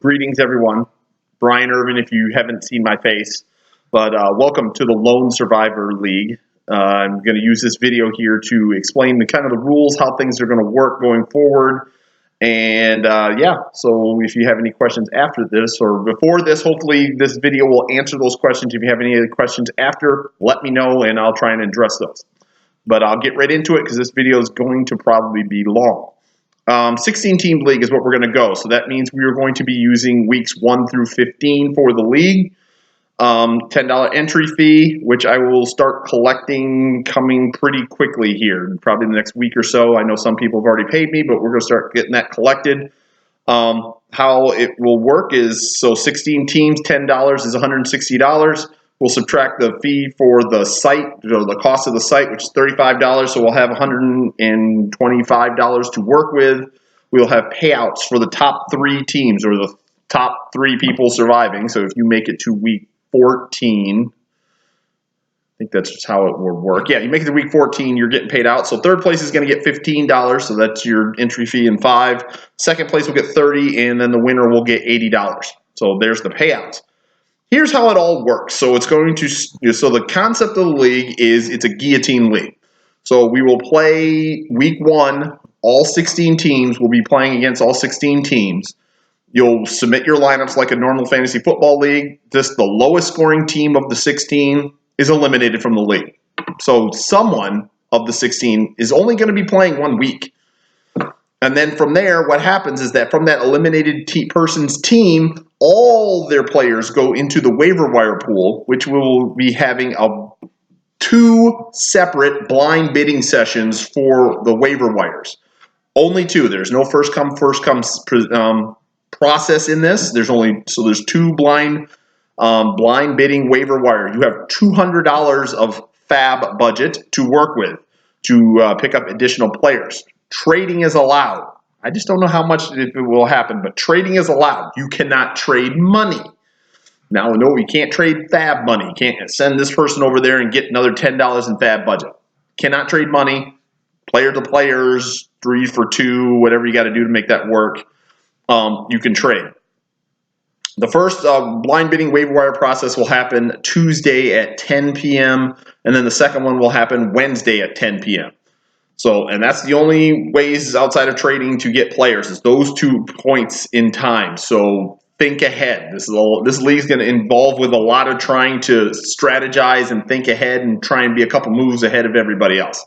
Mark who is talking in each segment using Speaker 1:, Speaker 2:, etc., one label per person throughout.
Speaker 1: Greetings, everyone. Brian Irvin, if you haven't seen my face, but welcome to the Lone Survivor League. I'm going to use this video here to explain the kind of the rules, how things are going to work going forward. And yeah, so if you have any questions after this or before this, hopefully this video will answer those questions. If you have any other questions after, let me know and I'll try and address those. But I'll get right into it because this video is going to probably be long. 16-team league is what we're going to go. So that means we are going to be using weeks 1 through 15 for the league. $10 entry fee, which I will start collecting coming pretty quickly here, probably the next week or so. I know some people have already paid me, but we're going to start getting that collected. How it will work is, so 16 teams, $10 is $160. We'll subtract the fee for the site, or the cost of the site, which is $35. So we'll have $125 to work with. We'll have payouts for the top 3 teams, or the top 3 people surviving. So if you make it to week 14, I think that's just how it will work. Yeah, you make it to week 14, you're getting paid out. So third place is going to get $15, so that's your entry fee and 5. Second place will get $30, and then the winner will get $80. So there's the payouts. Here's how it all works. So it's going to, so the concept of the league is it's a guillotine league. So we will play week 1, all 16 teams will be playing against all 16 teams. You'll submit your lineups like a normal fantasy football league. Just the lowest scoring team of the 16 is eliminated from the league. So someone of the 16 is only going to be playing 1 week. And then from there, what happens is that from that eliminated person's team, all their players go into the waiver wire pool, which will be having 2 separate blind bidding sessions for the waiver wires. Only 2. There's no first come, first comes process in this. There's 2 blind bidding waiver wire. You have $200 of fab budget to work with to pick up additional players. Trading is allowed. I just don't know how much it will happen, but trading is allowed. You cannot trade money. Now, no, you can't trade fab money. You can't send this person over there and get another $10 in fab budget. Cannot trade money. Player to players, 3 for 2, whatever you got to do to make that work. You can trade. The first blind bidding waiver wire process will happen Tuesday at 10 p.m. and then the second one will happen Wednesday at 10 p.m. So, and that's the only ways outside of trading to get players is those 2 points in time. So think ahead. This league is going to involve with a lot of trying to strategize and think ahead and try and be a couple moves ahead of everybody else.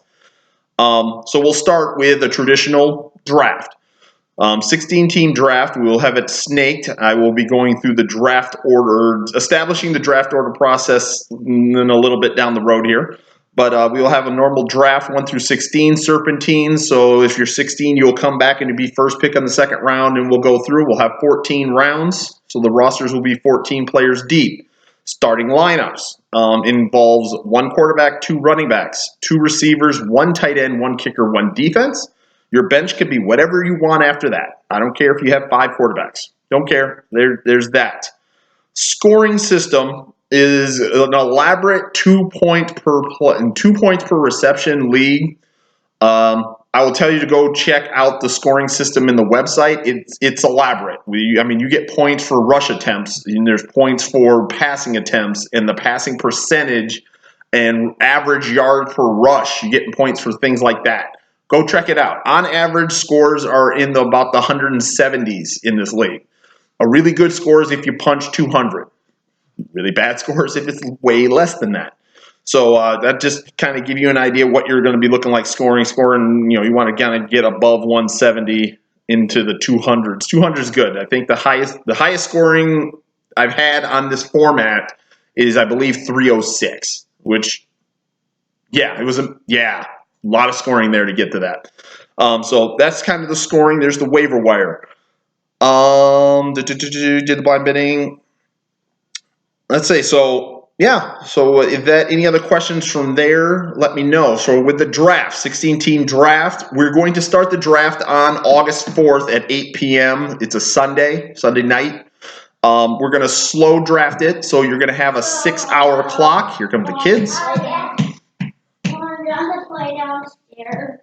Speaker 1: So we'll start with a traditional draft. 16-team draft. We will have it snaked. I will be going through the draft order, establishing the draft order process in a little bit down the road here. But we will have a normal draft 1 through 16 serpentines. So if you're 16, you'll come back and be first pick on the second round, and we'll go through. We'll have 14 rounds. So the rosters will be 14 players deep. Starting lineups involves 1 quarterback, 2 running backs, 2 receivers, 1 tight end, 1 kicker, 1 defense. Your bench could be whatever you want after that. I don't care if you have 5 quarterbacks. Don't care. There's that. Scoring system is an elaborate 2 points per reception league. I will tell you to go check out the scoring system in the website. It's elaborate. You get points for rush attempts, and there's points for passing attempts, and the passing percentage and average yard per rush. You get points for things like that. Go check it out. On average, scores are in about the 170s in this league. A really good score is if you punch 200. Really bad scores if it's way less than that. So that just kind of give you an idea what you're going to be looking like scoring. You want to kind of get above 170 into the 200s. 200 is good. I think the highest scoring I've had on this format is, I believe, 306, which, yeah, it was a lot of scoring there to get to that. So that's kind of the scoring. There's the waiver wire. Did the blind bidding. Let's say so. Yeah. So if any other questions from there, let me know. So with the draft, 16-team draft, we're going to start the draft on August 4th at 8 p.m. It's a Sunday night. We're going to slow draft it. So you're going to have a 6-hour clock. Here come the kids.
Speaker 2: Play downstairs.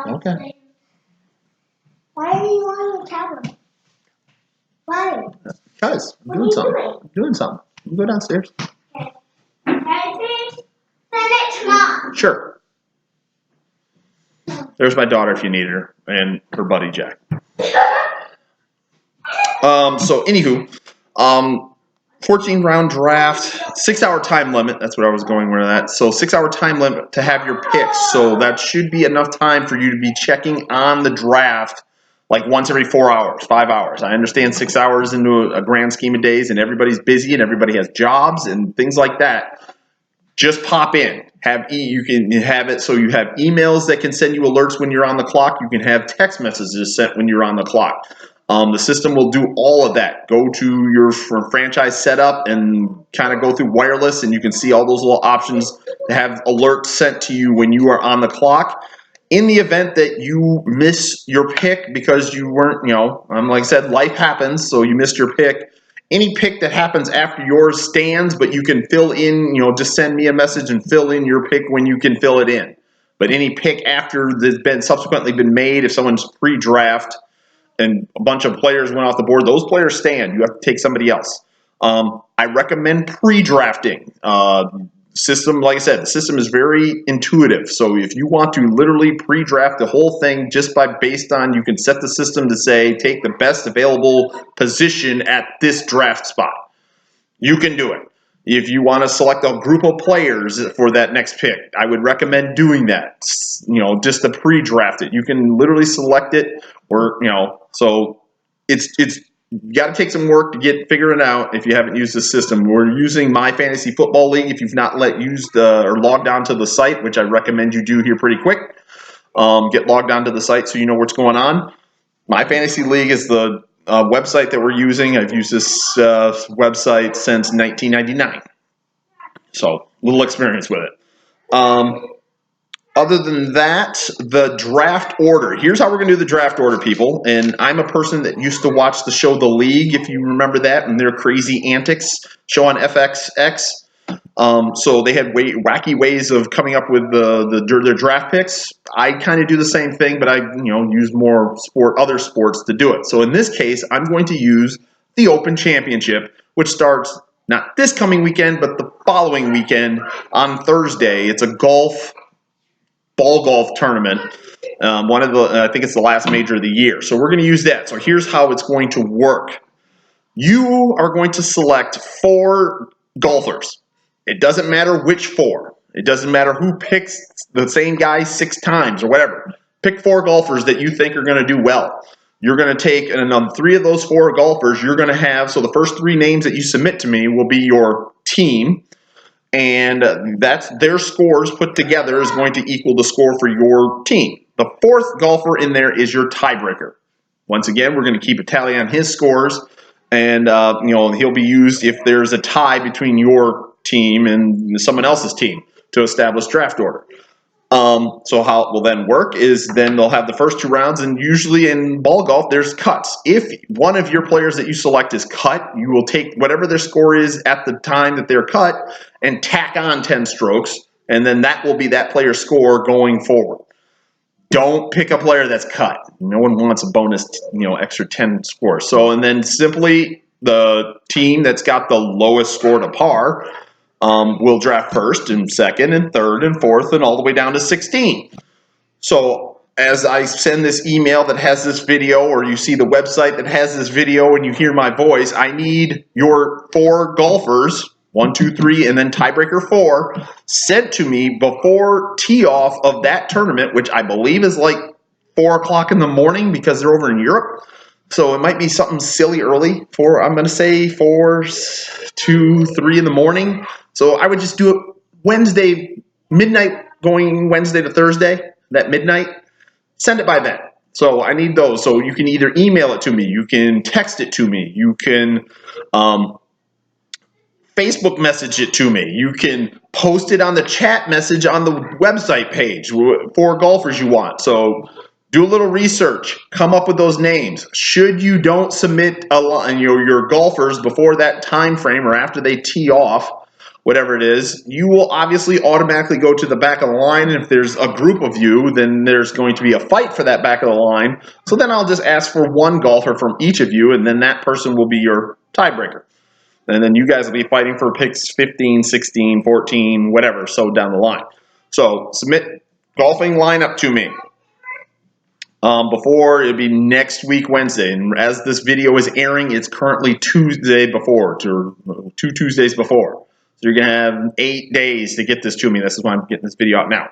Speaker 1: Okay.
Speaker 2: Why do you want to tell them? Why?
Speaker 1: Guys, I'm
Speaker 2: What
Speaker 1: doing
Speaker 2: are you
Speaker 1: something.
Speaker 2: doing?
Speaker 1: I'm doing something. You can go downstairs.
Speaker 2: Okay. Send it to Mom.
Speaker 1: Sure. There's my daughter if you need her, and her buddy Jack. So anywho, 14 round draft, 6-hour time limit. That's what I was going with that. So 6-hour time limit to have your picks. So that should be enough time for you to be checking on the draft like once every 4 hours, 5 hours. I understand 6 hours into a grand scheme of days, and everybody's busy and everybody has jobs and things like that. Just pop in. You can have it so you have emails that can send you alerts when you're on the clock. You can have text messages sent when you're on the clock. The system will do all of that. Go to your franchise setup and kind of go through wireless, and you can see all those little options to have alerts sent to you when you are on the clock. In the event that you miss your pick because you weren't, like I said, life happens, so you missed your pick. Any pick that happens after yours stands, but you can fill in, just send me a message and fill in your pick when you can fill it in. But any pick after that's been subsequently been made, if someone's pre-draft and a bunch of players went off the board, those players stand. You have to take somebody else. I recommend pre-drafting. System, like I said, the system is very intuitive. So if you want to literally pre-draft the whole thing based on, you can set the system to say, take the best available position at this draft spot. You can do it. If you want to select a group of players for that next pick, I would recommend doing that. Just to pre-draft it. You can literally select it, so it's you got to take some work to figure it out if you haven't used the system. We're using My Fantasy Football League. If you've not used or logged on to the site, which I recommend you do here pretty quick, get logged onto the site so you know what's going on. My Fantasy League is the website that we're using. I've used this website since 1999, so little experience with it. Other than that, the draft order. Here's how we're going to do the draft order, people. And I'm a person that used to watch the show The League, if you remember that, and their crazy antics show on FXX. So they had wacky ways of coming up with their draft picks. I kind of do the same thing, but I use more other sports to do it. So in this case, I'm going to use the Open Championship, which starts not this coming weekend, but the following weekend on Thursday. It's a ball golf tournament. I think it's the last major of the year. So we're going to use that. So here's how it's going to work. You are going to select 4 golfers. It doesn't matter which 4. It doesn't matter who picks the same guy 6 times or whatever. Pick 4 golfers that you think are going to do well. You're going to take, and 3 of those 4 golfers you're going to have, so the first 3 names that you submit to me will be your team. And that's their scores put together is going to equal the score for your team. The 4th golfer in there is your tiebreaker. Once again, we're going to keep a tally on his scores, and he'll be used if there's a tie between your team and someone else's team to establish draft order. So how it will then work is then they'll have the first 2 rounds, and usually in ball golf there's cuts. If one of your players that you select is cut, you will take whatever their score is at the time that they're cut and tack on 10 strokes, and then that will be that player's score going forward. Don't pick a player that's cut. No one wants a bonus, extra 10 score. So, and then simply the team that's got the lowest score to par will draft first and second and third and fourth and all the way down to 16. So as I send this email that has this video, or you see the website that has this video and you hear my voice, I need your 4 golfers, 1, 2, 3, and then tiebreaker 4, sent to me before tee-off of that tournament, which I believe is like 4 o'clock in the morning because they're over in Europe. So it might be something silly early I'm going to say 4, 2, 3 in the morning. So I would just do it Wednesday, midnight, going Wednesday to Thursday, that midnight. Send it by then. So I need those. So you can either email it to me, you can text it to me, you can Facebook message it to me, you can post it on the chat message on the website page for golfers you want. So do a little research, come up with those names. Should you don't submit your golfers before that time frame or after they tee off, whatever it is, you will obviously automatically go to the back of the line. And if there's a group of you, then there's going to be a fight for that back of the line. So then I'll just ask for one golfer from each of you, and then that person will be your tiebreaker. And then you guys will be fighting for picks 15, 16, 14, whatever, so down the line. So submit golfing lineup to me. Before, it'd be next week, Wednesday. And as this video is airing, it's currently Tuesday before, or 2 Tuesdays before. So you're going to have 8 days to get this to me. This is why I'm getting this video out now.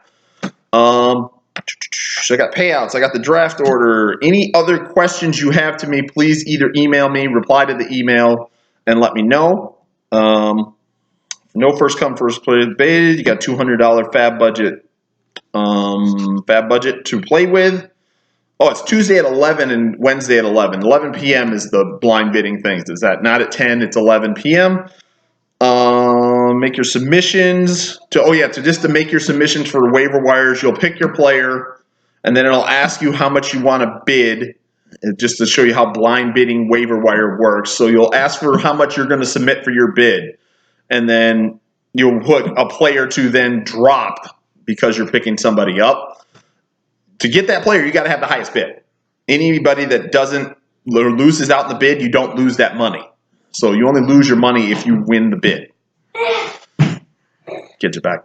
Speaker 1: So I got payouts. I got the draft order. Any other questions you have to me, please either email me, reply to the email, and let me know. No first come, first play baited. You got $200 fab budget to play with. Oh, it's Tuesday at 11 and Wednesday at 11. 11 p.m. is the blind bidding things. Is that not at 10? It's 11 p.m. Make your submissions. To make your submissions for waiver wires, you'll pick your player, and then it'll ask you how much you want to bid, just to show you how blind bidding waiver wire works. So you'll ask for how much you're going to submit for your bid, and then you'll put a player to then drop because you're picking somebody up. To get that player, you got to have the highest bid. Anybody that doesn't or loses out in the bid, you don't lose that money. So you only lose your money if you win the bid. Kids are back.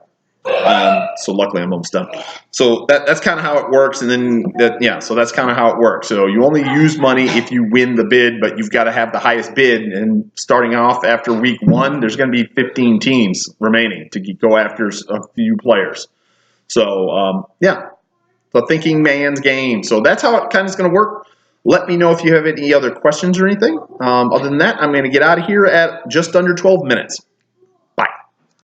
Speaker 1: So luckily I'm almost done. So that's kind of how it works. And then, so that's kind of how it works. So you only use money if you win the bid, but you've got to have the highest bid. And starting off after week 1, there's going to be 15 teams remaining to go after a few players. So, the thinking man's game. So that's how it kind of is going to work. Let me know if you have any other questions or anything. Other than that, I'm going to get out of here at just under 12 minutes.